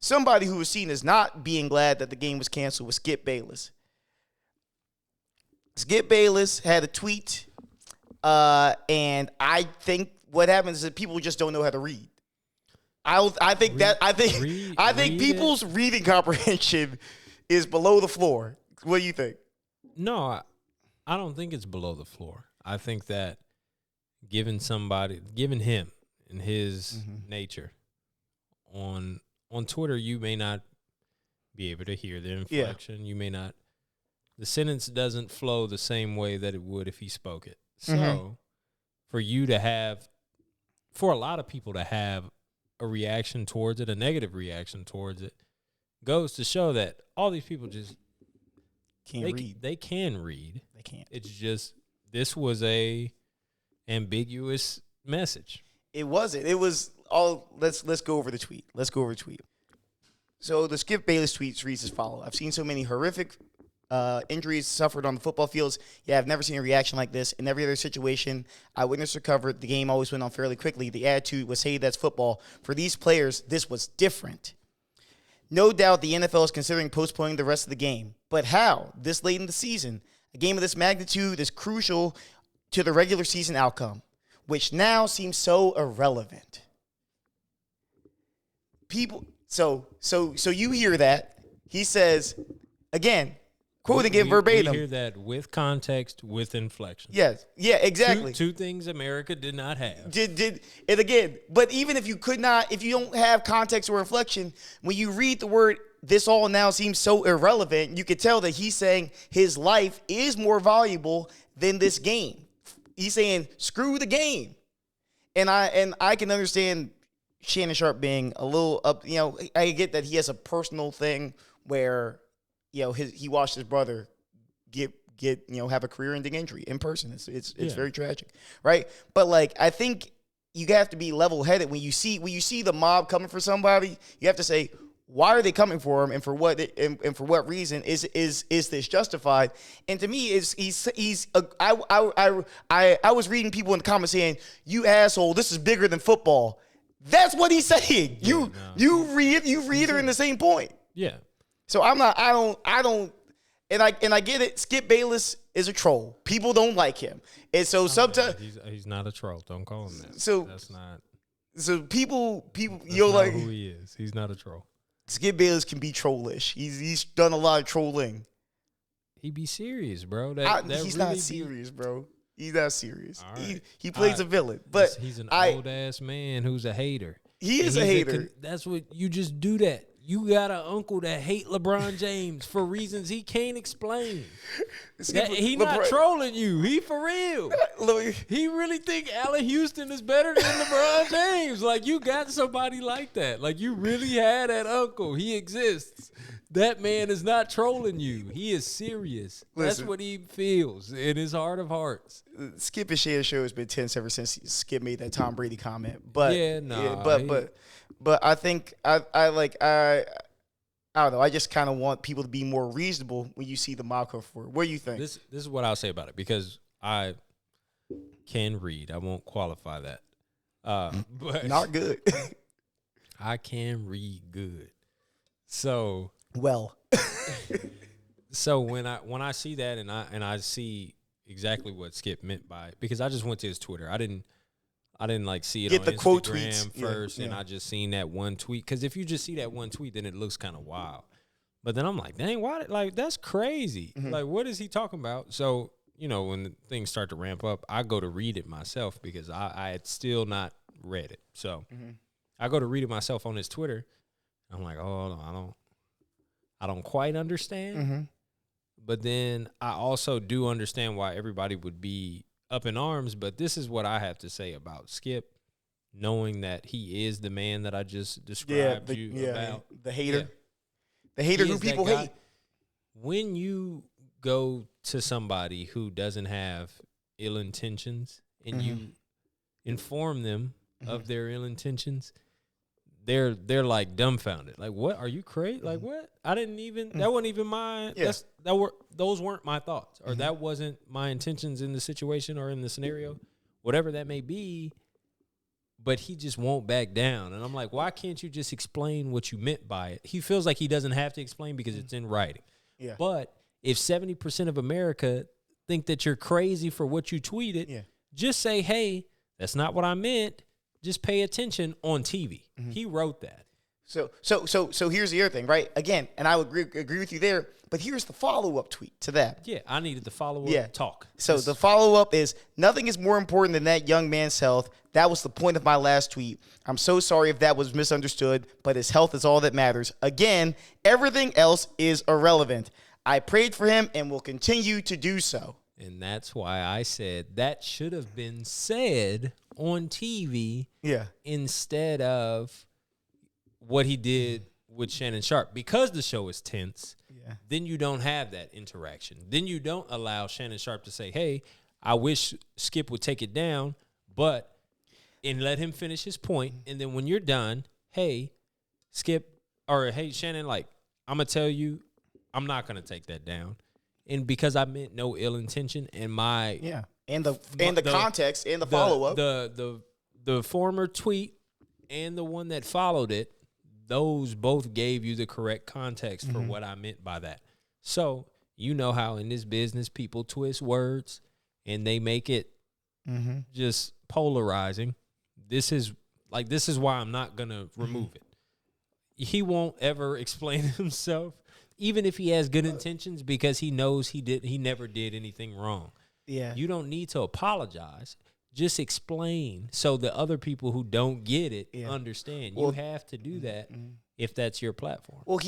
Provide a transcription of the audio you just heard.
somebody who was seen as not being glad that the game was canceled was Skip Bayless. Skip Bayless had a tweet, and I think what happens is that people just don't know how to read. I think people's reading comprehension is below the floor. What do you think? No, I don't think it's below the floor. I think that given him and his nature on Twitter, you may not be able to hear the inflection. Yeah. You may not. The sentence doesn't flow the same way that it would if he spoke it. So for a lot of people to have a reaction towards it, a negative reaction towards it, goes to show that all these people just can't read. They can read. They can't. It's just this was a ambiguous message. It wasn't. It was all. Let's go over the tweet. So the Skip Bayless tweet reads as follows: I've seen so many horrific injuries suffered on the football fields. Yeah, I've never seen a reaction like this. In every other situation I witnessed or covered, the game always went on fairly quickly. The attitude was, hey, that's football. For these players, this was different. No doubt the NFL is considering postponing the rest of the game. But how? This late in the season. A game of this magnitude is crucial to the regular season outcome, which now seems so irrelevant. People, so you hear that. He says, again, quoting it verbatim. We hear that with context, with inflection. Yes. Yeah, exactly. Two things America did not have. Did and again, but even if you don't have context or inflection, when you read the word, this all now seems so irrelevant, you could tell that he's saying his life is more valuable than this game. He's saying, screw the game. And I can understand Shannon Sharpe being a little up, I get that he has a personal thing where he watched his brother get have a career-ending injury in person. It's very tragic, right? But like, I think you have to be level-headed when you see the mob coming for somebody. You have to say, why are they coming for him, and for what reason is this justified? And to me, I was reading people in the comments saying, "You asshole, this is bigger than football." That's what he's saying. Yeah, you read her in the same point. Yeah. So I get it. Skip Bayless is a troll. People don't like him. And so sometimes he's not a troll. Don't call him that. So that's not. So people that's not who he is. He's not a troll. Skip Bayless can be trollish. He's done a lot of trolling. He be serious, bro. He's not serious, bro. He's not serious. Right. He plays a villain. But he's an old ass man who's a hater. He is a hater. That's what you just do that. You got an uncle that hate LeBron James for reasons he can't explain. He not trolling you. He for real. He really think Allen Houston is better than LeBron James. Like, you got somebody like that. Like, you really had that uncle. He exists. That man is not trolling you. He is serious. That's what he feels in his heart of hearts. Skip and Shea show has been tense ever since Skip made that Tom Brady comment. But but I think I don't know. I just kind of want people to be more reasonable when you see the mob come forward. What do you think? This is what I'll say about it, because I can read. I won't qualify that. But not good. I can read good. So so when I see that and I see exactly what Skip meant by it, because I just went to his Twitter. I didn't like see it Get on the Instagram quote tweets first, and I just seen that one tweet. Because if you just see that one tweet, then it looks kind of wild. But then I'm like, dang, why? Like, that's crazy. Mm-hmm. Like, what is he talking about? So, when things start to ramp up, I go to read it myself, because I had still not read it. So I go to read it myself on his Twitter. I'm like, oh, I don't quite understand. Mm-hmm. But then I also do understand why everybody would be up in arms. But this is what I have to say about Skip, knowing that he is the man that I just described about. The hater. Yeah. The hater who people hate. When you go to somebody who doesn't have ill intentions and you inform them of their ill intentions, they're like dumbfounded. Like, what? Are you crazy? Like, what? I didn't even, that wasn't even my, those weren't my thoughts, or that wasn't my intentions in the situation or in the scenario, whatever that may be. but he just won't back down. And I'm like, why can't you just explain what you meant by it? He feels like he doesn't have to explain because it's in writing. Yeah. But if 70% of America think that you're crazy for what you tweeted, just say, hey, that's not what I meant. Just pay attention on TV. He wrote that. So here's the other thing, right? Again, and I would agree with you there, but here's the follow-up tweet to that. Yeah, I needed the follow-up talk. So the follow-up is, nothing is more important than that young man's health. That was the point of my last tweet. I'm so sorry if that was misunderstood, but his health is all that matters. Again, everything else is irrelevant. I prayed for him and will continue to do so. And that's why I said that should have been said on TV instead of what he did with Shannon Sharp. Because the show is tense, then you don't have that interaction. Then you don't allow Shannon Sharp to say, hey, I wish Skip would take it down, and let him finish his point. And then when you're done, hey, Skip, or hey, Shannon, like, I'm going to tell you, I'm not going to take that down. And because I meant no ill intention, and and the context and the follow-up. The former tweet and the one that followed it, those both gave you the correct context for what I meant by that. So you know how in this business people twist words and they make it just polarizing. This is why I'm not going to remove it. He won't ever explain himself, even if he has good intentions, because he knows he never did anything wrong. Yeah. You don't need to apologize. Just explain so the other people who don't get it understand. You have to do that if that's your platform. Well,